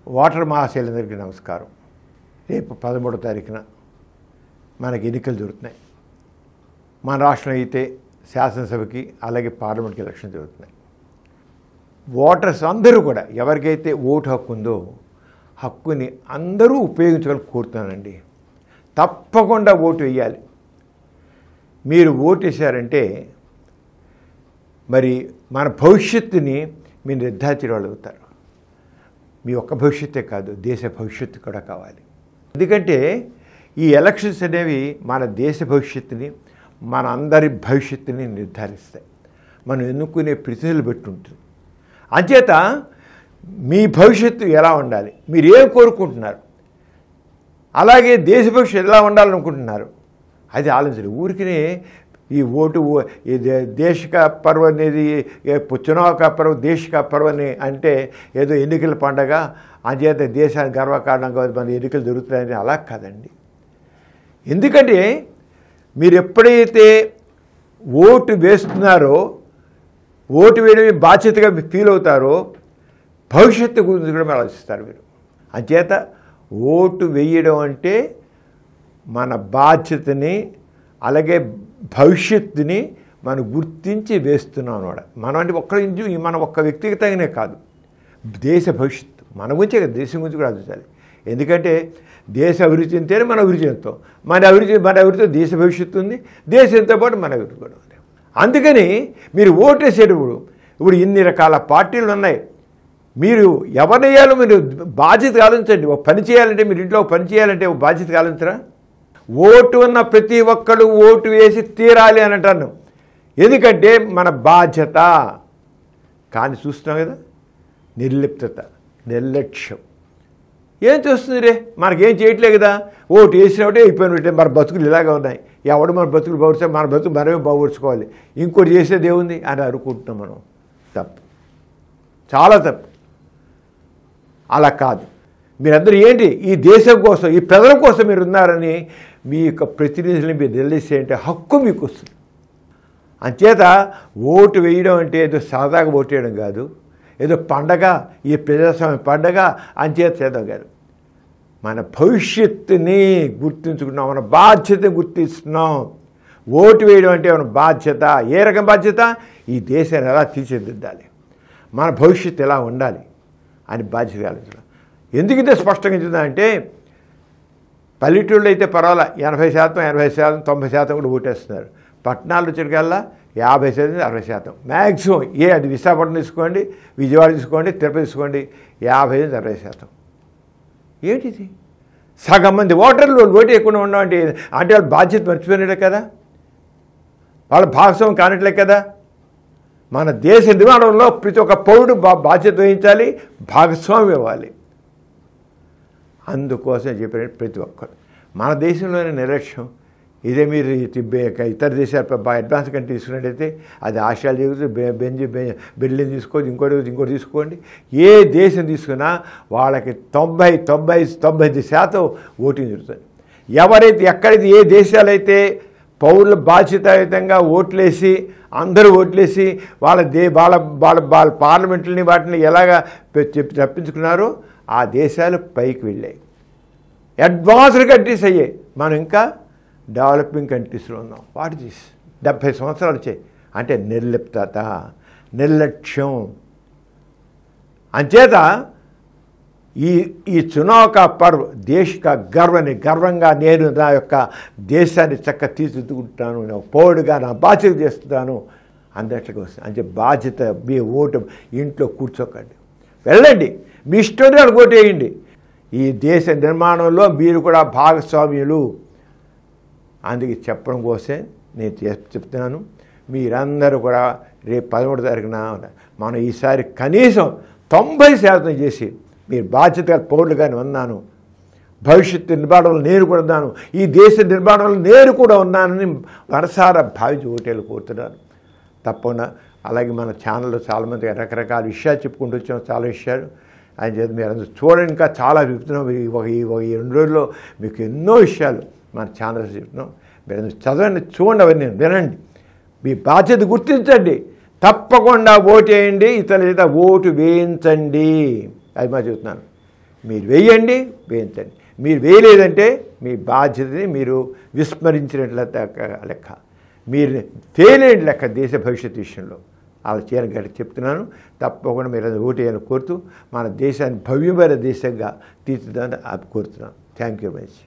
Voter మహాశైలందరికీ నమస్కారం. రేపు 13వ తారీఖున మనకి ఎన్నికలు జరుగుతున్నాయి. మన రాష్ట్రంలో అయితే శాసనసభకి అలాగే పార్లమెంట్కి ఎలక్షన్ జరుగుతున్నాయి. ఓటర్స్ అందరూ కూడా ఎవరికైతే ఓటు హక్కు ఉందో హక్కుని అందరూ ఉపయోగించాలని కోరుతున్నానండి. తప్పకుండా ఓటు వేయాలి. మీరు ఓటు వేశారంటే మరి మన భవిష్యత్తుని మీరు నిర్ధారించిన వాళ్ళు అవుతారు. మీ ఒక్క భవిష్యత్తే కాదు, దేశ భవిష్యత్తు కూడా కావాలి. ఎందుకంటే ఈ ఎలక్షన్స్ అనేవి మన దేశ భవిష్యత్తుని, మన అందరి భవిష్యత్తుని నిర్ధారిస్తాయి. మనం ఎన్నుకునే ప్రతినిధులు బట్టి ఉంటుంది. అంచేత మీ భవిష్యత్తు ఎలా ఉండాలి, మీరు ఏం కోరుకుంటున్నారు, అలాగే దేశ భవిష్యత్తు ఎలా ఉండాలనుకుంటున్నారు, అది ఆలోచించాలి. ఊరికినే ఈ ఓటు దేశ కా పర్వ అనేది చునావ్ కా పర్వ దేశ కా పర్వ అని అంటే ఏదో ఎన్నికల పండగ అంచేత దేశానికి గర్వకారణంగా మన ఎన్నికలు జరుగుతున్నాయని అలా కాదండి. ఎందుకంటే మీరు ఎప్పుడైతే ఓటు వేస్తున్నారో, ఓటు వేయడం బాధ్యతగా ఫీల్ అవుతారో భవిష్యత్తు గురించి కూడా ఆలోచిస్తారు మీరు. అంచేత ఓటు వేయడం అంటే మన బాధ్యతని అలాగే భవిష్యత్తుని మనం గుర్తించి వేస్తున్నాం అన్నమాట. మనం అంటే మన ఒక్క వ్యక్తిగతంగానే కాదు, దేశ భవిష్యత్తు మన గురించే కదా, దేశం గురించి కూడా ఆలోచించాలి. ఎందుకంటే దేశ అభివృద్ధి చెందితేనే మన అభివృద్ధి చెందుతాం. మన అభివృద్ధితో దేశ భవిష్యత్తు ఉంది, దేశంతో పాటు మన అభివృద్ధి కూడా ఉంది. అందుకని మీరు ఓటు వేసేటప్పుడు ఇప్పుడు ఇన్ని రకాల పార్టీలు ఉన్నాయి. మీరు ఎవరినేయాలో మీరు బాధ్యత ఆలోచించండి. ఒక పని చేయాలంటే మీరు ఇంట్లో ఒక పని చేయాలంటే ఒక బాధ్యత ఆలోచించరా? ఓటు ఉన్న ప్రతి ఒక్కడు ఓటు వేసి తీరాలి అని అంటాను. ఎందుకంటే మన బాధ్యత. కానీ చూస్తున్నాం కదా, నిర్లిప్తత, నిర్లక్ష్యం. ఏం చేస్తుంది రే, మనకేం చేయట్లే కదా, ఓటు వేసినట్టే అయిపోయినట్టే. మన బతుకులు ఇలాగే ఉన్నాయి. ఎవడు మన బతుకులు బాగుంటే మన బతుకు మనమే బాగుపరుచుకోవాలి, ఇంకోటి చేసేది ఏముంది అని అనుకుంటున్నాం మనం. తప్పు, చాలా తప్పు. అలా కాదు. మీరందరూ ఏంటి, ఈ దేశం కోసం, ఈ ప్రజల కోసం మీరు ఉన్నారని మీ యొక్క ప్రతినిధులని మీరు నిలదీసేంటే హక్కు మీకు వస్తుంది. అంచేత ఓటు వేయడం అంటే ఏదో సరదాగా ఓటు వేయడం కాదు, ఏదో పండగ, ఈ ప్రజాస్వామ్య పండగ అంచేత చేద్దాం కాదు. మన భవిష్యత్తుని గుర్తించుకున్నాం, మన బాధ్యతని గుర్తిస్తున్నాం. ఓటు వేయడం అంటే మన బాధ్యత. ఏ రకం బాధ్యత? ఈ దేశాన్ని ఎలా తీర్చిదిద్దాలి, మన భవిష్యత్తు ఎలా ఉండాలి అని బాధ్యత ఆలోచించడం. ఎందుకు ఇంత స్పష్టంగా చెప్తుందంటే, పల్లెటూళ్ళు అయితే పర్వాలా 80%, 80%, 90% కూడా ఓటేస్తున్నారు. పట్టణాలు వచ్చేటికల్లా 50%, 60% మ్యాక్సిమం. అది విశాఖపట్నం తీసుకోండి, విజయవాడ తీసుకోండి, తిరుపతి తీసుకోండి, 50%, 60%. ఏంటిది? సగం మంది ఓటర్లు ఓటు వేయకుండా ఉండమంటే అంటే వాళ్ళు బాధ్యత మర్చిపోయినట్లే కదా, వాళ్ళ భాగస్వామ్యం కానట్లే కదా. మన దేశ నిర్మాణంలో ప్రతి ఒక్క పౌరుడు బాధ్యత వహించాలి, భాగస్వామ్యం ఇవ్వాలి. అందుకోసం చెప్పిన ప్రతి ఒక్కరు మన దేశంలోనే నిర్లక్ష్యం. ఇదే మీరు ఇతర దేశాలు బాగా అడ్వాన్స్ కంట్రీ తీసుకున్నట్టయితే అది ఆస్ట్రేలియా జరుగుతుంది, బెర్లిన్ తీసుకోండి, ఇంకోటి తీసుకోండి. ఏ దేశం తీసుకున్నా వాళ్ళకి 90-95% ఓటింగ్ జరుగుతుంది. ఎవరైతే ఎక్కడైతే ఏ దేశాలైతే పౌరుల బాధ్యతాయుతంగా ఓట్లేసి అందరూ ఓట్లేసి వాళ్ళ పార్లమెంట్లని వాటిని ఎలాగా తప్పించుకున్నారో ఆ దేశాలు పైకి వెళ్ళాయి, అడ్వాన్స్డ్ కంట్రీస్ అయ్యాయి. మనం ఇంకా డెవలపింగ్ కంట్రీస్లో ఉన్నాం. వాటి 70 సంవత్సరాలు వచ్చాయి. అంటే నిర్లిప్తత, నిర్లక్ష్యం. అంచేత ఈ చునావ్ కా పర్వ్ దేశ కా గర్వంగా నేను నా యొక్క దేశాన్ని తీర్చిదిద్దుకుంటాను, నా పౌరుడుగా నా బాధ్యత చేస్తున్నాను అందట్లుగా వస్తుంది. అంటే బాధ్యత. మీ ఓటు ఇంట్లో కూర్చోకండి, వెళ్ళండి, మీ ఇష్టం ఓటు వేయండి. ఈ దేశ నిర్మాణంలో మీరు కూడా భాగస్వామ్యులు. అందుకే చెప్పడం కోసమే నేను చెప్తున్నాను. మీరందరూ కూడా రేపు 13వ తారీఖున మనం ఈసారి కనీసం 90% చేసి మీరు బాధ్యతగా పౌరులుగానే ఉన్నాను, భవిష్యత్తు నిర్మాణంలో నేను కూడా ఉన్నాను, ఈ దేశ నిర్మాణంలో నేను కూడా ఉన్నానని మనసారా భావించి ఓటేలు కోరుతున్నాను. తప్పకుండా. అలాగే మన ఛానల్లో చాలామంది రకరకాల విషయాలు చెప్పుకుంటూ వచ్చాం, చాలా విషయాలు. ఆయన చేత మీరు అందరూ చూడండి, ఇంకా చాలా చెప్తున్నాం. ఈ 2 రోజుల్లో మీకు ఎన్నో విషయాలు మన ఛానల్స్ చెప్తున్నాం. మీరు అందరూ చదవండి, చూడండి, అవన్నీ వినండి, మీ బాధ్యత గుర్తించండి, తప్పకుండా ఓటు వేయండి, ఇతరుల చేత ఓటు వేయించండి. అది మా చెబుతున్నాను. మీరు వేయండి, వేయించండి. మీరు వేయలేదంటే మీ బాధ్యతని మీరు విస్మరించినట్ల లెక్క, మీరు ఫెయిల్ అయిన లెక్క దేశ భవిష్యత్తు విషయంలో. అలా చేయని గట్టి చెప్తున్నాను. తప్పకుండా మీరు అది ఓటేయాలని కోరుతూ మన దేశాన్ని భవ్యమైన దేశంగా తీర్చిదని కోరుతున్నాను. Thank you very much.